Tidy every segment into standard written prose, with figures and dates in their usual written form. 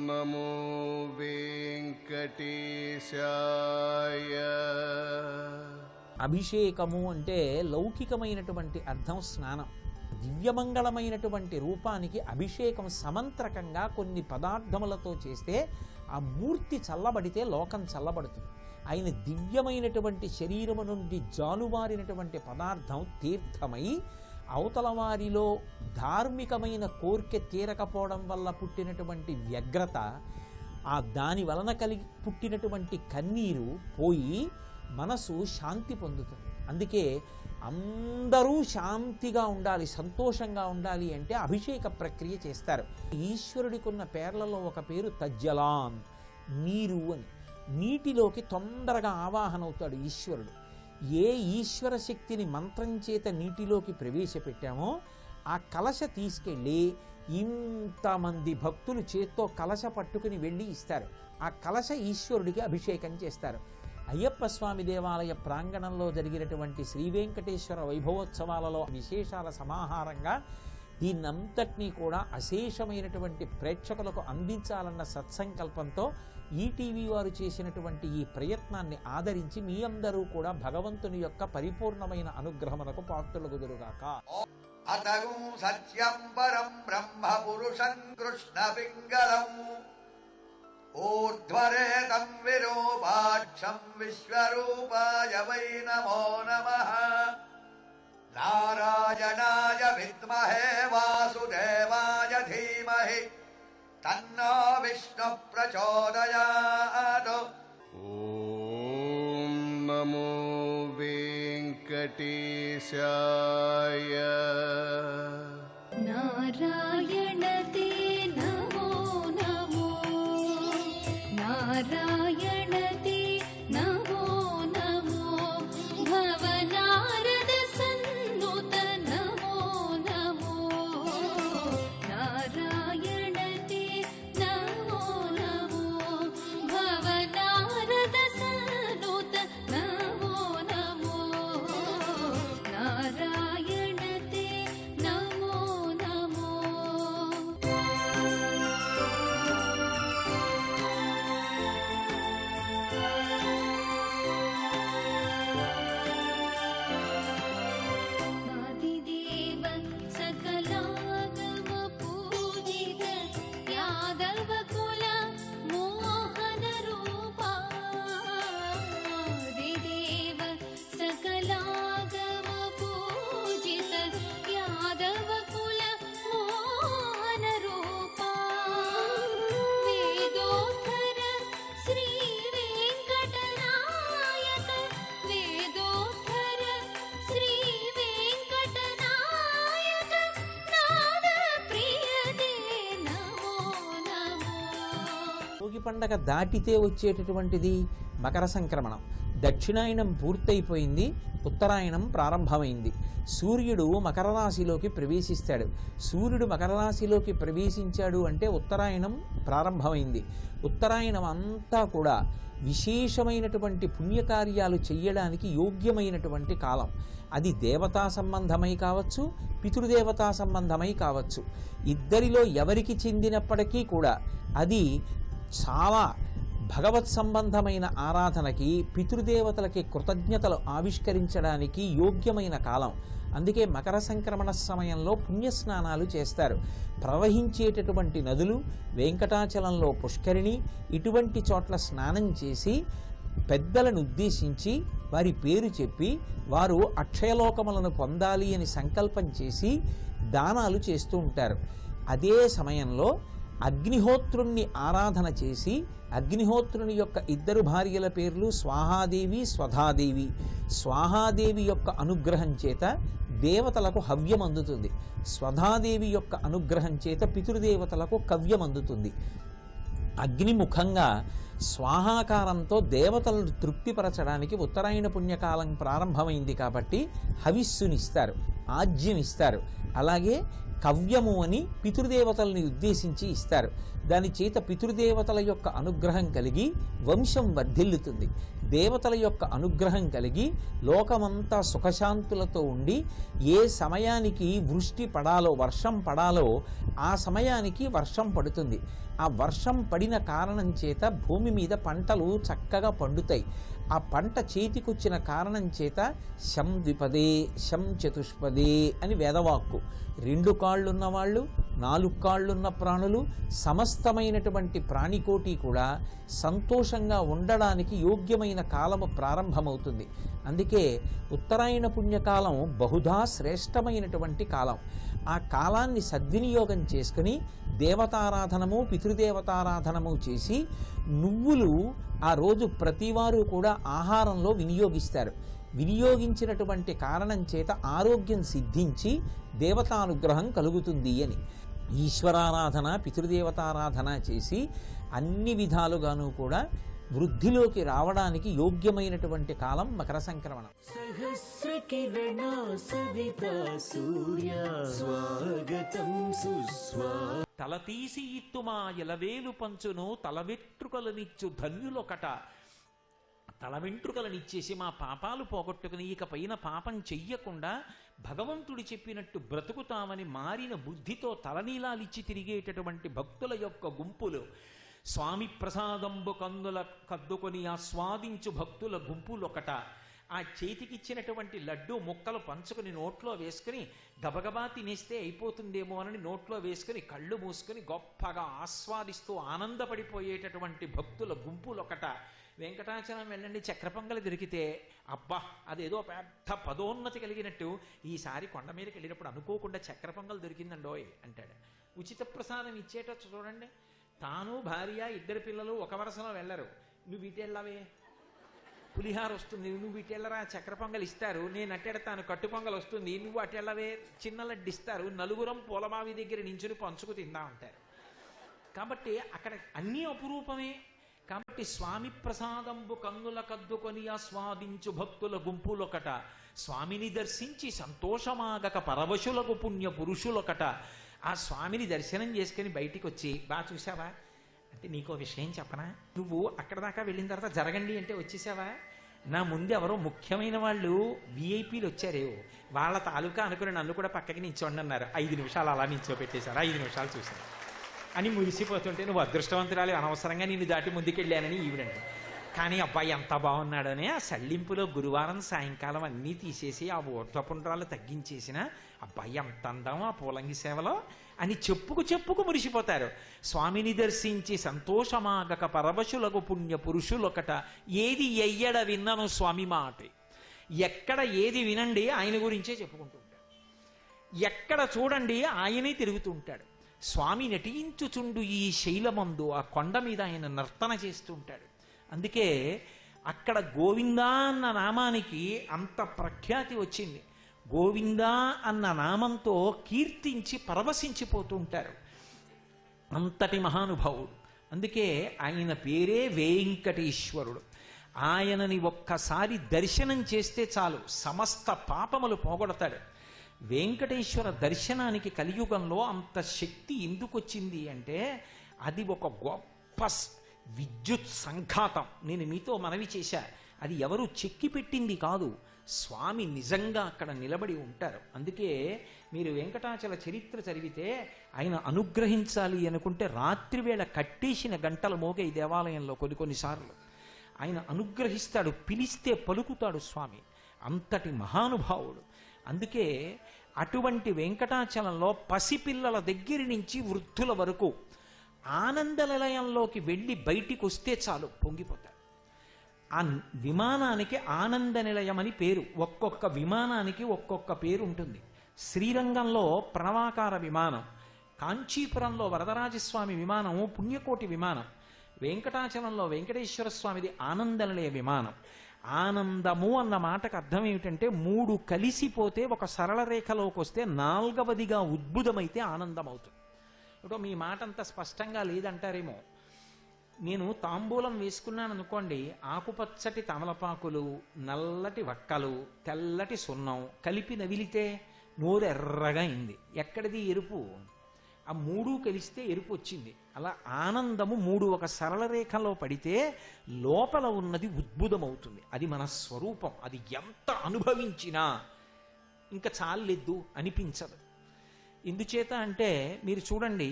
నమో వెంకటేశాయ. అభిషేకము అంటే లౌకికమైనటువంటి అర్థం స్నానం. దివ్యమంగళమైనటువంటి రూపానికి అభిషేకం సమంత్రకంగా కొన్ని పదార్థములతో చేస్తే ఆ మూర్తి చల్లబడితే లోకం చల్లబడుతుంది. ఆయన దివ్యమైనటువంటి శరీరము నుండి జాలువారినటువంటి పదార్థం తీర్థమై అవతల వారిలో ధార్మికమైన కోరిక తీరకపోవడం వల్ల పుట్టినటువంటి వ్యగ్రత, ఆ దాని వలన కలిగి పుట్టినటువంటి కన్నీరు పోయి మనసు శాంతి పొందుతుంది. అందుకే అందరూ శాంతిగా ఉండాలి, సంతోషంగా ఉండాలి అంటే అభిషేక ప్రక్రియ చేస్తారు. ఈశ్వరుడికి ఉన్న పేర్లలో ఒక పేరు తజ్జలాన్, నీరు అని. నీటిలోకి తొందరగా ఆవాహన అవుతాడు ఈశ్వరుడు. ఏ ఈశ్వర శక్తిని మంత్రం చేత నీటిలోకి ప్రవేశపెట్టామో ఆ కలశ తీసుకెళ్ళి ఇంతమంది భక్తులు చేత్తో కలశ పట్టుకుని వెళ్ళి ఇస్తారు. ఆ కలశ ఈశ్వరుడికి అభిషేకం చేస్తారు. అయ్యప్ప స్వామి దేవాలయ ప్రాంగణంలో జరిగినటువంటి శ్రీ వెంకటేశ్వర వైభవోత్సవాలలో విశేషాల సమాహారంగా దీన్నంతటినీ కూడా అశేషమైనటువంటి ప్రేక్షకులకు అందించాలన్న సత్సంకల్పంతో ఈటీవీ వారు చేసినటువంటి ఈ ప్రయత్నాన్ని ఆదరించి మీ అందరూ కూడా భగవంతుని యొక్క పరిపూర్ణమైన అనుగ్రహమునకు పాత్రులగుదురుగాక. అతగు సత్యం పరం బ్రహ్మ పురుషం కృష్ణ పింగళం ఊర్ధ్వరేతం విరూపాక్షం విశ్వరూపాయ వై నమో నమః. నారాయణాయ విద్మహే వాసుదేవాయ ధీమహి తన్నో విష్ణు ప్రచోదయాత్. ఓం నమో వెంకటేశాయ. నారాయణ తే నమో నమో, నారాయణ తే నమో నమో, భవనారద సన్నుత నమో నమో, నారాయణ తే నమో నమో, భవనారద సన్నుత నమో నమో, నారాయణ తే నమో నమో. ఆదిదేవ సకలాగమ పూజిత యాదవ కుల మోహన రూపా, ఆదిదేవ సకలాగమ పూజిత యాదవ కుల మోహన రూపా, వేదోత్తర శ్రీ వెంకటనాయక, వేదోత్తర శ్రీ వెంకటనాయక, నాద ప్రియదే నమో నమో. భోగి పండగ దాటితే వచ్చేటటువంటిది మకర సంక్రమణం. దక్షిణాయనం పూర్తయిపోయింది, ఉత్తరాయణం ప్రారంభమైంది. సూర్యుడు మకర రాశిలోకి ప్రవేశిస్తాడు. సూర్యుడు మకర రాశిలోకి ప్రవేశించాడు అంటే ఉత్తరాయణం ప్రారంభమైంది. ఉత్తరాయణం అంతా కూడా విశేషమైనటువంటి పుణ్యకార్యాలు చెయ్యడానికి యోగ్యమైనటువంటి కాలం. అది దేవతా సంబంధమై కావచ్చు, పితృదేవతా సంబంధమై కావచ్చు. ఇద్దరిలో ఎవరికి చెందినప్పటికీ కూడా అది చాలా భగవత్ సంబంధమైన ఆరాధనకి, పితృదేవతలకి కృతజ్ఞతలు ఆవిష్కరించడానికి యోగ్యమైన కాలం. అందుకే మకర సంక్రమణ సమయంలో పుణ్యస్నానాలు చేస్తారు. ప్రవహించేటటువంటి నదులు, వెంకటాచలంలో పుష్కరిణి, ఇటువంటి చోట్ల స్నానం చేసి పెద్దలను ఉద్దేశించి వారి పేరు చెప్పి వారు అక్షయలోకములను పొందాలి అని సంకల్పం చేసి దానాలు చేస్తూ ఉంటారు. అదే సమయంలో అగ్నిహోత్రుణ్ణి ఆరాధన చేసి అగ్నిహోత్రుని యొక్క ఇద్దరు భార్యల పేర్లు స్వాహాదేవి, స్వధాదేవి. స్వాహాదేవి యొక్క అనుగ్రహం చేత దేవతలకు హవ్యం అందుతుంది. స్వధాదేవి యొక్క అనుగ్రహం చేత పితృదేవతలకు కవ్యం అందుతుంది. అగ్నిముఖంగా స్వాహాకారంతో దేవతలను తృప్తిపరచడానికి ఉత్తరాయణ పుణ్యకాలం ప్రారంభమైంది కాబట్టి హవిస్సునిస్తారు, ఆజ్యం ఇస్తారు. అలాగే కవ్యము అని పితృదేవతల్ని ఉద్దేశించి ఇస్తారు. దాని చేత పితృదేవతల యొక్క అనుగ్రహం కలిగి వంశం వర్ధిల్లుతుంది. దేవతల యొక్క అనుగ్రహం కలిగి లోకమంతా సుఖశాంతులతో ఉండి ఏ సమయానికి వృష్టి పడాలో, వర్షం పడాలో ఆ సమయానికి వర్షం పడుతుంది. ఆ వర్షం పడిన కారణం చేత భూమి మీద పంటలు చక్కగా పండుతాయి. ఆ పంట చేతికొచ్చిన కారణం చేత శం ద్విపదే శం చతుష్పదే అని వేదవాక్కు. 2 కాళ్ళున్న వాళ్ళు, 4 కాళ్ళున్న ప్రాణులు, సమస్తమైనటువంటి ప్రాణికోటి కూడా సంతోషంగా ఉండడానికి యోగ్యమైన కాలము ప్రారంభమవుతుంది. అందుకే ఉత్తరాయణ పుణ్యకాలం బహుధా శ్రేష్టమైనటువంటి కాలం. ఆ కాలాన్ని సద్వినియోగం చేసుకుని దేవతారాధనము, పితృదేవతారాధనము చేసి నువ్వులు ఆ రోజు ప్రతివారు కూడా ఆహారంలో వినియోగిస్తారు. వినియోగించినటువంటి కారణం చేత ఆరోగ్యం సిద్ధించి దేవతానుగ్రహం కలుగుతుంది అని. ఈశ్వరారాధన, పితృదేవతారాధన చేసి అన్ని విధాలుగాను కూడా వృద్ధిలోకి రావడానికి యోగ్యమైనటువంటి కాలం మకర సంక్రమణం. సహస్ర కిరణ సవితా సూర్య స్వాగతం సుస్వా. తల తీసి ఇత్తుమా ఎలవేలు పంచును తల వెంట్రుకలనిచ్చు ధన్యులొకట. తల వెంట్రుకలనిచ్చేసి మా పాపాలు పోగొట్టుకుని ఇక పైన పాపం చెయ్యకుండా భగవంతుడు చెప్పినట్టు బ్రతుకుతామని మారిన బుద్ధితో తలనీలాలిచ్చి తిరిగేటటువంటి భక్తుల యొక్క గుంపులు, స్వామి ప్రసాదంబు కందుల కద్దుకొని ఆస్వాదించు భక్తుల గుంపులొకట. ఆ చేతికిచ్చినటువంటి లడ్డూ ముక్కలు పంచుకుని నోట్లో వేసుకుని గబగబా తినేస్తే అయిపోతుందేమో అని నోట్లో వేసుకుని కళ్ళు మూసుకుని గొప్పగా ఆస్వాదిస్తూ ఆనందపడిపోయేటటువంటి భక్తుల గుంపులొకట. వెంకటాచలం వెళ్ళండి, చక్ర పొంగలి దొరికితే అబ్బా అదేదో పెద్ద పదోన్నతి కలిగినట్టు, ఈసారి కొండ మీదకి వెళ్ళినప్పుడు అనుకోకుండా చక్ర పొంగల్ దొరికిందండోయ్ అంటాడు. ఉచిత ప్రసాదం ఇచ్చేటట్టు చూడండి. తాను భార్య 2 పిల్లలు ఒక వరుసలో వెళ్ళరు. నువ్వు ఇటు వెళ్ళవే, పులిహార వస్తుంది, నువ్వు ఇటు వెళ్ళరా, చక్ర పొంగల్ ఇస్తారు, నేను అట్టెడతాను, కట్టు పొంగల్ వస్తుంది, నువ్వు అటు వెళ్ళవే, చిన్న లడ్డు ఇస్తారు, నలుగురం పూలబావి దగ్గర నించుని పంచుకు తిందా ఉంటారు. కాబట్టి అక్కడ అన్నీ అపురూపమే. కాబట్టి స్వామి ప్రసాదంబు కన్నుల కద్దుకొని ఆస్వాదించు భక్తుల గుంపులొకట. స్వామిని దర్శించి సంతోషమాగక పరవశులకు పుణ్య పురుషులొకట. ఆ స్వామిని దర్శనం చేసుకుని బయటికి వచ్చి, బాగా చూసావా అంటే నీకో విషయం చెప్పనా, నువ్వు అక్కడ దాకా వెళ్ళిన తర్వాత జరగండి అంటే వచ్చేసావా, నా ముందు ఎవరో ముఖ్యమైన వాళ్ళు విఐపీలు వచ్చారే, వాళ్ళ తాలూకా అనుకుని నన్ను కూడా పక్కకి నిల్చోండి అన్నారు. 5 నిమిషాలు అలా నిల్చోపెట్టేశారు. 5 నిమిషాలు చూశాను అని మురిసిపోతుంటే, నువ్వు అదృష్టవంతురాలి, అనవసరంగా నిన్ను దాటి ముందుకెళ్ళానని ఈవిడండి. కానీ అబ్బాయి ఎంత బాగున్నాడని ఆ సళ్ళింపులో గురువారం సాయంకాలం అన్నీ తీసేసి ఆ ఊర్ధ్వపుండ్రాలు తగ్గించేసిన అబ్బాయి ఎంత అందం ఆ పూలంగి సేవలో అని చెప్పుకు మురిసిపోతారు. స్వామిని దర్శించి సంతోషమాగక పరవశులకు పుణ్య పురుషులొకట. ఏది ఎయ్యడ విన్నను స్వామి మాట. ఎక్కడ ఏది వినండి ఆయన గురించే చెప్పుకుంటూ ఉంటాడు. ఎక్కడ చూడండి ఆయనే తిరుగుతూ ఉంటాడు. స్వామి నటించుచుండు ఈ శైలమందు, ఆ కొండ మీద ఆయన నర్తన చేస్తూ ఉంటాడు. అందుకే అక్కడ గోవిందా అన్న నామానికి అంత ప్రఖ్యాతి వచ్చింది. గోవిందా అన్న నామంతో కీర్తించి పరవశించిపోతూ ఉంటారు. అంతటి మహానుభావుడు. అందుకే ఆయన పేరే వెంకటేశ్వరుడు. ఆయనని ఒక్కసారి దర్శనం చేస్తే చాలు, సమస్త పాపములు పోగొడతాడు. వెంకటేశ్వర దర్శనానికి కలియుగంలో అంత శక్తి ఎందుకు వచ్చింది అంటే, అది ఒక గొప్ప విద్యుత్ సంఘాతం. నేను మీతో మనవి చేశా, అది ఎవరు చెక్కి పెట్టింది కాదు, స్వామి నిజంగా అక్కడ నిలబడి ఉంటారు. అందుకే మీరు వెంకటాచల చరిత్ర చదివితే ఆయన అనుగ్రహించాలి అనుకుంటే రాత్రివేళ కట్టేసిన గంటలు మోగే ఈ దేవాలయంలో కొన్నిసార్లు ఆయన అనుగ్రహిస్తాడు, పిలిస్తే పలుకుతాడు స్వామి. అంతటి మహానుభావుడు. అందుకే అటువంటి వెంకటాచలంలో పసిపిల్లల దగ్గర నుంచి వృద్ధుల వరకు ఆనంద నిలయంలోకి వెళ్ళి బయటికి వస్తే చాలు పొంగిపోతారు. ఆ విమానానికి ఆనంద నిలయం అని పేరు. ఒక్కొక్క విమానానికి ఒక్కొక్క పేరు ఉంటుంది. శ్రీరంగంలో ప్రణవాకార విమానం, కాంచీపురంలో వరదరాజస్వామి విమానం పుణ్యకోటి విమానం, వెంకటాచలంలో వెంకటేశ్వర స్వామిది ఆనంద నిలయ విమానం. ఆనందము అన్న మాటకు అర్థం ఏమిటంటే, 3 కలిసిపోతే ఒక సరళ రేఖలోకి వస్తే 4వదిగా ఉద్భుతమైతే ఆనందం అవుతుంది. ఇప్పుడు మీ మాట అంత స్పష్టంగా లేదంటారేమో. నేను తాంబూలం వేసుకున్నాను అనుకోండి, ఆకుపచ్చటి తమలపాకులు, నల్లటి వక్కలు, తెల్లటి సున్నం కలిపి నవిలితే నోరు ఎర్రగా అయింది. ఎక్కడిది ఎరుపు? ఆ మూడు కలిస్తే ఎరుపు వచ్చింది. అలా ఆనందము మూడు ఒక సరళ రేఖలో పడితే లోపల ఉన్నది ఉద్భుతమవుతుంది. అది మన స్వరూపం. అది ఎంత అనుభవించినా ఇంకా చాలెద్దు అనిపించదు. ఎందుచేత అంటే మీరు చూడండి,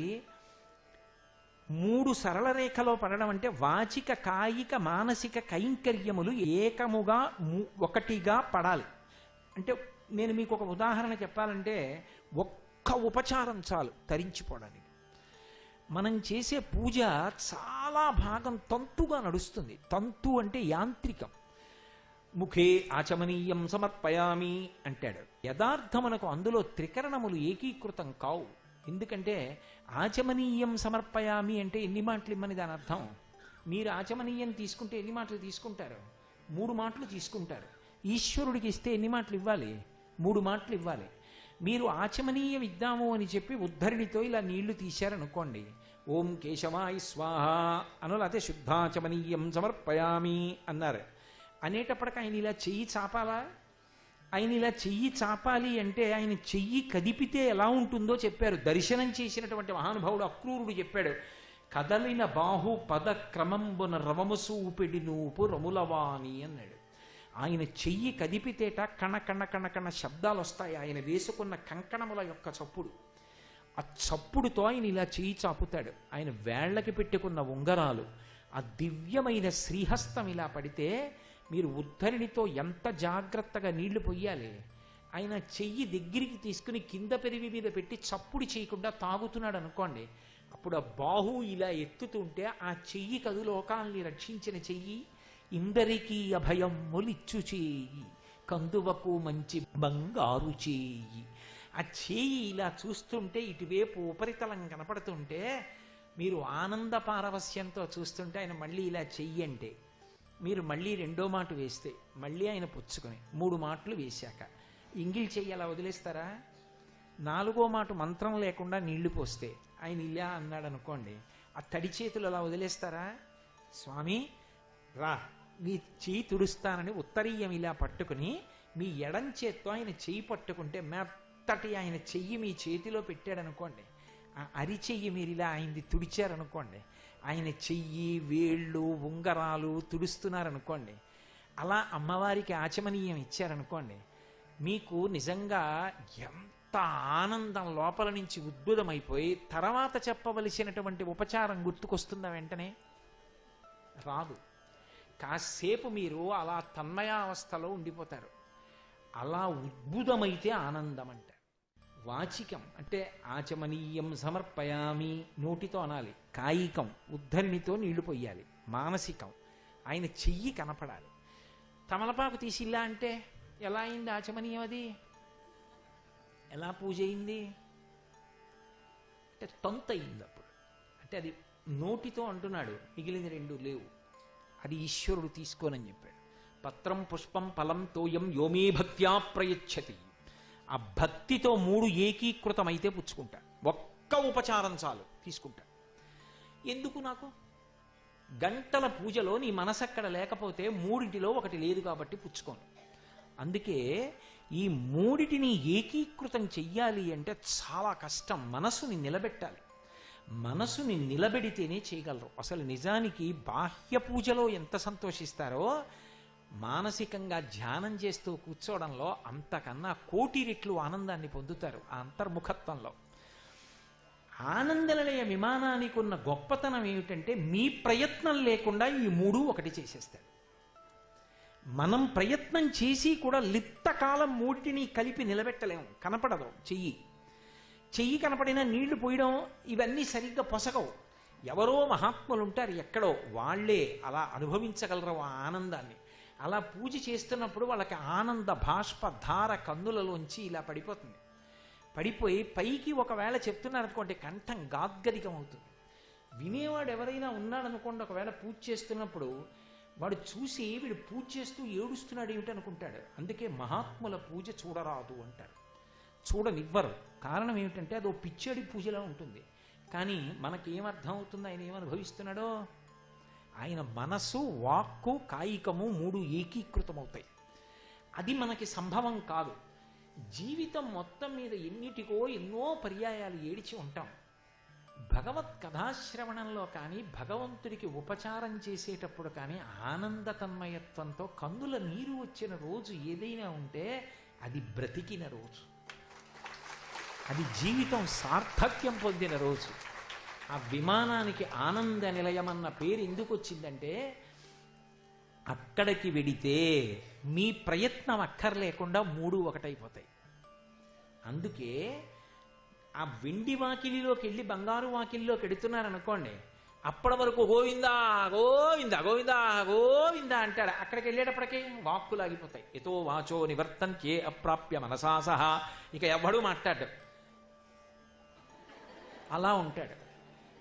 మూడు సరళ రేఖలో పడడం అంటే వాచిక కాయిక మానసిక కైంకర్యములు ఏకముగా ఒకటిగా పడాలి. అంటే నేను మీకు ఒక ఉదాహరణ చెప్పాలంటే, ఒక్క ఉపచారం చాలు తరించిపోవడానికి. మనం చేసే పూజ చాలా భాగం తంతుగా నడుస్తుంది. తంతు అంటే యాంత్రికం. ముఖే ఆచమనీయం సమర్పయామి అంటాడు. యథార్థమునకు అందులో త్రికరణములు ఏకీకృతం కావు. ఎందుకంటే ఆచమనీయం సమర్పయామి అంటే ఎన్ని మాటలు ఇమ్మని దాని అర్థం. మీరు ఆచమనీయం తీసుకుంటే ఎన్ని మాటలు తీసుకుంటారు? 3 మాటలు తీసుకుంటారు. ఈశ్వరుడికి ఇస్తే ఎన్ని మాటలు ఇవ్వాలి? 3 మాటలు ఇవ్వాలి. మీరు ఆచమనీయం ఇద్దాము అని చెప్పి ఉద్ధరిణితో ఇలా నీళ్లు తీశారనుకోండి, ఓం కేశవాయ స్వాహ అను, లేకపోతే శుద్ధాచమనీయం సమర్పయామి అన్నారు అనేటప్పటికి ఆయన ఇలా చెయ్యి చాపాలా? ఆయన ఇలా చెయ్యి చాపాలి అంటే ఆయన చెయ్యి కదిపితే ఎలా ఉంటుందో చెప్పారు. దర్శనం చేసినటువంటి మహానుభావుడు అక్రూరుడు చెప్పాడు, కదలిన బాహు పద క్రమంబున రవముసు ఊపిడి నూపు రములవాణి అన్నాడు. ఆయన చెయ్యి కదిపితేట కణ కణ కణ కణ శబ్దాలు వస్తాయి. ఆయన వేసుకున్న కంకణముల యొక్క చప్పుడు, ఆ చప్పుడుతో ఆయన ఇలా చెయ్యి చాపుతాడు. ఆయన వేళ్లకి పెట్టుకున్న ఉంగరాలు, ఆ దివ్యమైన శ్రీహస్తం ఇలా పడితే మీరు ఉద్ధరిణితో ఎంత జాగ్రత్తగా నీళ్లు పొయ్యాలి. ఆయన చెయ్యి దగ్గరికి తీసుకుని కింద పెరివి మీద పెట్టి చప్పుడు చేయకుండా తాగుతున్నాడు అనుకోండి, అప్పుడు ఆ బాహు ఇలా ఎత్తుతుంటే ఆ చెయ్యి కదు లోకాల్ని రక్షించిన చెయ్యి, ఇందరికీ అభయం మొలిచ్చు చేయి, కందువకు మంచి బంగారు చేయి. ఆ చేయి ఇలా చూస్తుంటే ఇటువైపు ఉపరితలం కనపడుతుంటే మీరు ఆనంద పారవస్యంతో చూస్తుంటే ఆయన మళ్ళీ ఇలా చెయ్యి అంటే మీరు మళ్ళీ 2వ మాట వేస్తే మళ్ళీ ఆయన పుచ్చుకొని 3 మాటలు వేశాక ఇంగిల్ చెయ్యి అలా వదిలేస్తారా? 4వ మాట మంత్రం లేకుండా నీళ్లు పోస్తే ఆయన ఇలా అన్నాడు అనుకోండి, ఆ తడి చేతులు అలా వదిలేస్తారా? స్వామి రా మీ చెయ్యి తుడుస్తానని ఉత్తరీయం ఇలా పట్టుకుని మీ ఎడం చేత్తో ఆయన చెయ్యి పట్టుకుంటే మెత్తటి ఆయన చెయ్యి మీ చేతిలో పెట్టాడనుకోండి, ఆ అరిచెయ్యి మీరు ఇలా ఆయనది తుడిచారనుకోండి, ఆయన చెయ్యి వేళ్ళు ఉంగరాలు తుడుస్తున్నారనుకోండి, అలా అమ్మవారికి ఆచమనీయం ఇచ్చారనుకోండి, మీకు నిజంగా ఎంత ఆనందం లోపల నుంచి ఉద్భుతమైపోయి తర్వాత చెప్పవలసినటువంటి ఉపచారం గుర్తుకొస్తుందా? వెంటనే రాదు. కాసేపు మీరు అలా తన్మయావస్థలో ఉండిపోతారు. అలా ఉద్భుతమైతే ఆనందం అంటారు. వాచికం అంటే ఆచమనీయం సమర్పయామి నోటితో అనాలి, కాయికం ఉద్ధరిణితో నీళ్లు పొయ్యాలి, మానసికం ఆయన చెయ్యి కనపడాలి. తమలపాకు తీసి ఇలా అంటే ఎలా అయింది ఆచమనీయం? అది ఎలా పూజ అయింది అంటే తొంత అయింది అప్పుడు. అంటే అది నోటితో అంటున్నాడు, మిగిలిన 2 లేవు, అది ఈశ్వరుడు తీసుకోనని చెప్పాడు. పత్రం పుష్పం ఫలం తోయం యోమే భక్త్యా ప్రయచ్చతి. ఆ భక్తితో 3 ఏకీకృతమైతే పుచ్చుకుంటా. ఒక్క ఉపచారం చాలు తీసుకుంటా. ఎందుకు నాకు? గంటల పూజలో నీ మనసు అక్కడ లేకపోతే 3టిలో 1 లేదు కాబట్టి పుచ్చుకోను. అందుకే ఈ 3టిని ఏకీకృతం చెయ్యాలి అంటే చాలా కష్టం. మనసుని నిలబెట్టాలి. మనసుని నిలబెడితేనే చేయగలరు. అసలు నిజానికి బాహ్య పూజలో ఎంత సంతోషిస్తారో మానసికంగా ధ్యానం చేస్తూ కూర్చోవడంలో అంతకన్నా 1,000,000 రెట్లు ఆనందాన్ని పొందుతారు. ఆ అంతర్ముఖత్వంలో ఆనందనిలయ విమానానికి ఉన్న గొప్పతనం ఏమిటంటే మీ ప్రయత్నం లేకుండా ఈ 3 ఒకటి చేసేస్తాడు. మనం ప్రయత్నం చేసి కూడా లిప్తకాలం 3టిని కలిపి నిలబెట్టలేము. కనపడదు చెయ్యి కనపడినా నీళ్లు పోయడం ఇవన్నీ సరిగ్గా పొసగవు. ఎవరో మహాత్ములు ఉంటారు ఎక్కడో, వాళ్లే అలా అనుభవించగలరు ఆ ఆనందాన్ని. అలా పూజ చేస్తున్నప్పుడు వాళ్ళకి ఆనంద బాష్ప ధార కన్నులలోంచి ఇలా పడిపోతుంది. పడిపోయి పైకి ఒకవేళ చెప్తున్నారనుకోండి కంఠం గాద్గదికం అవుతుంది. వినేవాడు ఎవరైనా ఉన్నాడనుకోండి, ఒకవేళ పూజ చేస్తున్నప్పుడు వాడు చూసి వీడు పూజ చేస్తూ ఏడుస్తున్నాడు ఏమిటనుకుంటాడు. అందుకే మహాత్ముల పూజ చూడరాదు అంటారు, చూడనివ్వరు. కారణం ఏమిటంటే అదో పిచ్చడి పూజలా ఉంటుంది. కానీ మనకేమర్థం అవుతుంది ఆయన ఏమనుభవిస్తున్నాడో? ఆయన మనసు వాక్కు కాయికము 3 ఏకీకృతమవుతాయి. అది మనకి సంభవం కాదు. జీవితం మొత్తం మీద ఎన్నిటికో ఎన్నో పర్యాయాలు ఏడిచి ఉంటాం. భగవత్ కథాశ్రవణంలో కానీ భగవంతుడికి ఉపచారం చేసేటప్పుడు కానీ ఆనంద తన్మయత్వంతో కన్నుల నీరు వచ్చిన రోజు ఏదైనా ఉంటే అది బ్రతికిన రోజు, అది జీవితం సార్థక్యం పొందిన రోజు. ఆ విమానానికి ఆనంద నిలయం అన్న పేరు ఎందుకు వచ్చిందంటే అక్కడికి వెడితే మీ ప్రయత్నం అక్కర్లేకుండా మూడు ఒకటైపోతాయి. అందుకే ఆ వెండి వాకిలిలోకి వెళ్ళి బంగారు వాకిలిలోకి ఎడుతున్నారనుకోండి, అప్పటి వరకు గోవిందా గోవిందా గోవిందా గోవిందా అంటాడు. అక్కడికి వెళ్ళేటప్పటికీ వాక్కులు ఆగిపోతాయి. ఎతో వాచో నివర్తంత్యే అప్రాప్య మనసా సహా. ఇక ఎవడూ మాట్లాడు, అలా ఉంటాడు.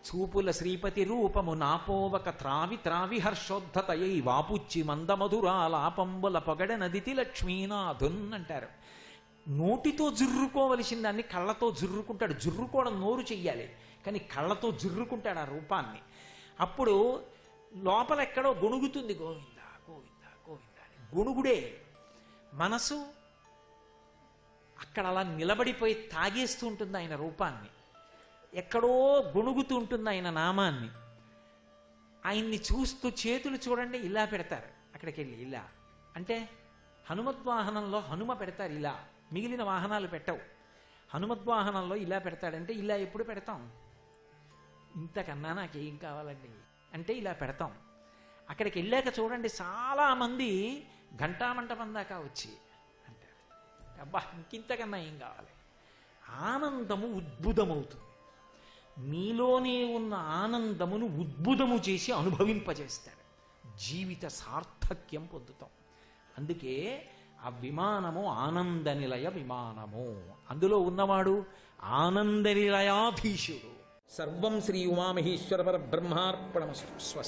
చూపుల శ్రీపతి రూపము నాపోవక త్రావి త్రావి హర్షోద్ధతయై వాపుచ్చి మందమధురాలాపంబుల పొగడ నదితి లక్ష్మీనాథున్ అంటారు. నోటితో జుర్రుకోవలసిన దాన్ని కళ్ళతో జుర్రుకుంటాడు. జుర్రుకోవడం నోరు చెయ్యాలి, కానీ కళ్ళతో జుర్రుకుంటాడు ఆ రూపాన్ని. అప్పుడు లోపల ఎక్కడో గొణుగుతుంది, గోవిందా గోవిందా గోవిందా అని. గొణుగుడే మనసు అక్కడ అలా నిలబడిపోయి తాగేస్తూ ఉంటుంది ఆయన రూపాన్ని. ఎక్కడో గొణుగుతూ ఉంటుంది ఆయన నామాన్ని. ఆయన్ని చూస్తూ చేతులు చూడండి ఇలా పెడతారు, అక్కడికి వెళ్ళి ఇలా అంటే హనుమద్వాహనంలో హనుమ పెడతారు ఇలా, మిగిలిన వాహనాలు పెట్టవు. హనుమద్వాహనంలో ఇలా పెడతాడంటే ఇలా ఎప్పుడు పెడతాం? ఇంతకన్నా నాకేం కావాలండి అంటే ఇలా పెడతాం. అక్కడికి వెళ్ళాక చూడండి చాలామంది ఘంటామంటపం దాకా వచ్చి అంటారు, అబ్బా ఇంకింతకన్నా ఏం కావాలి. ఆనందము ఉద్భుతమవుతుంది. మీలోనే ఉన్న ఆనందమును ఉద్భుతము చేసి అనుభవింపజేస్తాడు. జీవిత సార్థక్యం పొందుతాం. అందుకే ఆ విమానము ఆనంద నిలయ విమానము. అందులో ఉన్నవాడు ఆనంద నిలయాధీశుడు. సర్వం శ్రీ ఉమామహేశ్వర పరబ్రహ్మార్పణమస్తు. స్వస్తి.